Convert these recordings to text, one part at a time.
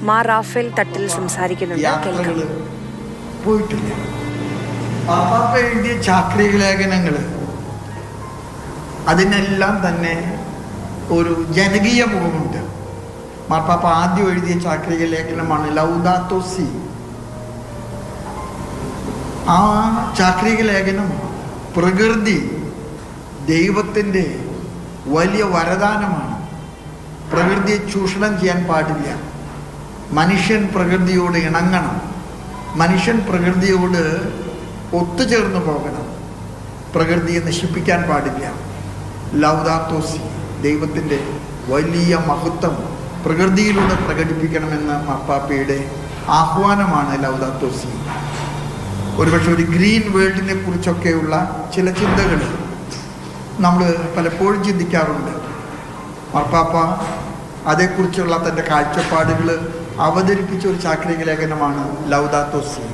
മാർ റാഫേൽ തട്ടിൽ സംസാരിക്കുന്നുണ്ട്. യാത്രകൾ പോയിട്ടില്ല. മാർപ്പാപ്പ എഴുതിയ ചാക്രിക ലേഖനങ്ങൾ അതിനെല്ലാം തന്നെ ഒരു ജനകീയ മുഖമുണ്ട്. മാർപ്പാപ്പ ആദ്യം എഴുതിയ ചാക്രിക ലേഖനമാണ് ലൗദാത്തോ സി. ആ ചാക്രിക ലേഖനം പ്രകൃതി ദൈവത്തിൻ്റെ വലിയ വരദാനമാണ്. പ്രകൃതിയെ ചൂഷണം ചെയ്യാൻ പാടില്ല. മനുഷ്യൻ പ്രകൃതിയോട് ഇണങ്ങണം. മനുഷ്യൻ പ്രകൃതിയോട് ഒത്തുചേർന്ന് പോകണം. പ്രകൃതിയെ നശിപ്പിക്കാൻ പാടില്ല. ലൗദാത്തോ സി, ദൈവത്തിൻ്റെ വലിയ മഹത്വം പ്രകൃതിയിലൂടെ പ്രകടിപ്പിക്കണമെന്ന മാർപ്പാപ്പയുടെ ആഹ്വാനമാണ് ലൗദാത്തോ സി. ഒരുപക്ഷെ ഒരു ഗ്രീൻ വേൾഡിനെ കുറിച്ചൊക്കെയുള്ള ചില ചിന്തകൾ നമ്മൾ പലപ്പോഴും ചിന്തിക്കാറുണ്ട്. മാർപ്പാപ്പ അതേക്കുറിച്ചുള്ള തൻ്റെ കാഴ്ചപ്പാടുകൾ അവതരിപ്പിച്ച ഒരു ചാക്രിക ലേഖനമാണ് ലൗദാത്തോ സി.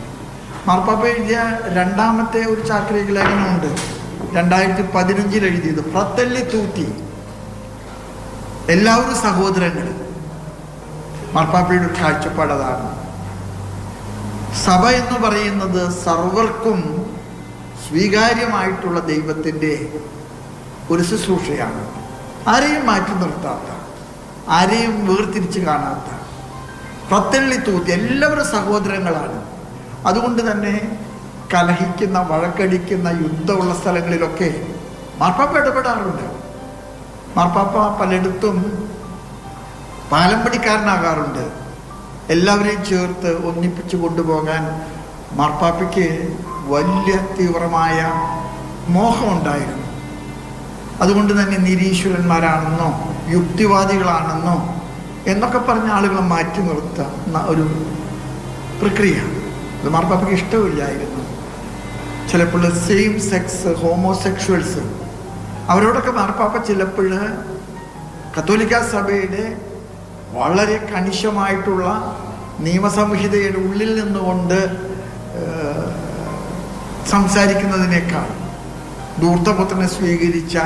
മാർപ്പാപ്പ എഴുതിയ രണ്ടാമത്തെ ഒരു ചാക്രിക ലേഖനമുണ്ട്, 2015 എഴുതിയത്, ഫ്രatelli tutti, എല്ലാവരും സഹോദരങ്ങൾ. മാർപ്പാപ്പയുടെ ഒരു കാഴ്ചപ്പാട് അതാണ്. സഭ എന്ന് പറയുന്നത് സർവർക്കും സ്വീകാര്യമായിട്ടുള്ള ദൈവത്തിൻ്റെ ഒരു ശുശ്രൂഷയാണ്. ആരെയും മാറ്റി നിർത്താത്ത, ആരെയും വേർതിരിച്ച് കാണാത്ത, ഫ്രatelli tutti, എല്ലാവരും സഹോദരങ്ങളാണ്. അതുകൊണ്ട് തന്നെ കലഹിക്കുന്ന, വഴക്കടിക്കുന്ന, യുദ്ധമുള്ള സ്ഥലങ്ങളിലൊക്കെ മാർപ്പാപ്പ ഇടപെടാറുണ്ട്. മാർപ്പാപ്പ പലയിടത്തും പാലം പണിക്കാരനാകാറുണ്ട്. എല്ലാവരെയും ചേർത്ത് ഒന്നിപ്പിച്ച് കൊണ്ടുപോകാൻ മാർപ്പാപ്പയ്ക്ക് വലിയ തീവ്രമായ മോഹമുണ്ടായിരുന്നു. അതുകൊണ്ട് തന്നെ നിരീശ്വരന്മാരാണെന്നോ യുക്തിവാദികളാണെന്നോ എന്നൊക്കെ പറഞ്ഞ ആളുകളെ മാറ്റി നിർത്തുന്ന ഒരു പ്രക്രിയ അത് മാർപ്പാപ്പയ്ക്ക് ഇഷ്ടമില്ലായിരുന്നു. ചിലപ്പോൾ സെയിം സെക്സ് ഹോമോസെക്ഷൽസ് അവരോടൊക്കെ മാർപ്പാപ്പ ചിലപ്പോൾ കത്തോലിക്ക സഭയുടെ വളരെ കണിശമായിട്ടുള്ള നിയമസംഹിതയുടെ ഉള്ളിൽ നിന്നുകൊണ്ട് സംസാരിക്കുന്നതിനേക്കാൾ ധൂർത്തപുത്രനെ സ്വീകരിച്ച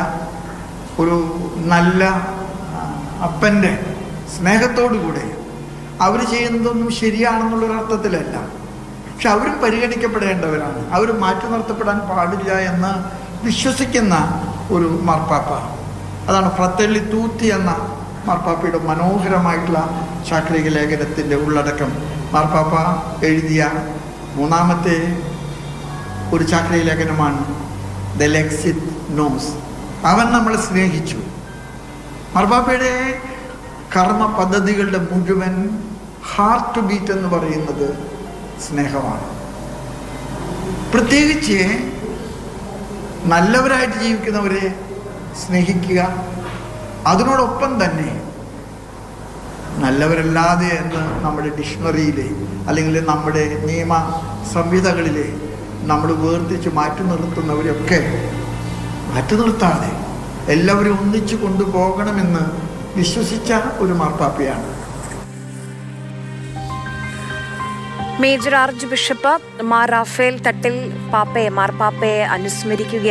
ഒരു നല്ല അപ്പൻ്റെ സ്നേഹത്തോടുകൂടെ അവർ ചെയ്യുന്നതൊന്നും ശരിയാണെന്നുള്ളൊരർത്ഥത്തിലല്ല, പക്ഷെ അവരും പരിഗണിക്കപ്പെടേണ്ടവരാണ്, അവർ മാറ്റി നിർത്തപ്പെടാൻ പാടില്ല എന്ന് വിശ്വസിക്കുന്ന ഒരു മാർപ്പാപ്പ. അതാണ് ഫ്രatelli tutti എന്ന മാർപ്പാപ്പയുടെ മനോഹരമായിട്ടുള്ള ചാക്രിക ലേഖനത്തിൻ്റെ ഉള്ളടക്കം. മാർപ്പാപ്പ എഴുതിയ മൂന്നാമത്തെ ഒരു ചാക്രിക ലേഖനമാണ് ദ ലെക്സിറ്റ് നോസ്, അവൻ നമ്മളെ സ്നേഹിച്ചു. മാർപ്പാപ്പയുടെ കർമ്മ പദ്ധതികളുടെ മുഴുവൻ ഹാർട്ട് ബീറ്റ് എന്ന് പറയുന്നത് സ്നേഹമാണ്. പ്രത്യേകിച്ച് നല്ലവരായിട്ട് ജീവിക്കുന്നവരെ സ്നേഹിക്കുക. അതിനോടൊപ്പം തന്നെ നല്ലവരല്ലാതെ എന്ന് നമ്മുടെ ഡിക്ഷണറിയിലെ അല്ലെങ്കിൽ നമ്മുടെ നിയമ സംഹിതകളിലെ നമ്മൾ വേർതിരിച്ച് മാറ്റി നിർത്തുന്നവരെയൊക്കെ മാറ്റി നിർത്താതെ എല്ലാവരും ഒന്നിച്ചു കൊണ്ടുപോകണമെന്ന് വിശ്വസിച്ച ഒരു മാർപ്പാപ്പയാണ്. Major archbishop Mar Raphael Thattil മാർപ്പാപ്പയെ അനുസ്മരിക്കുക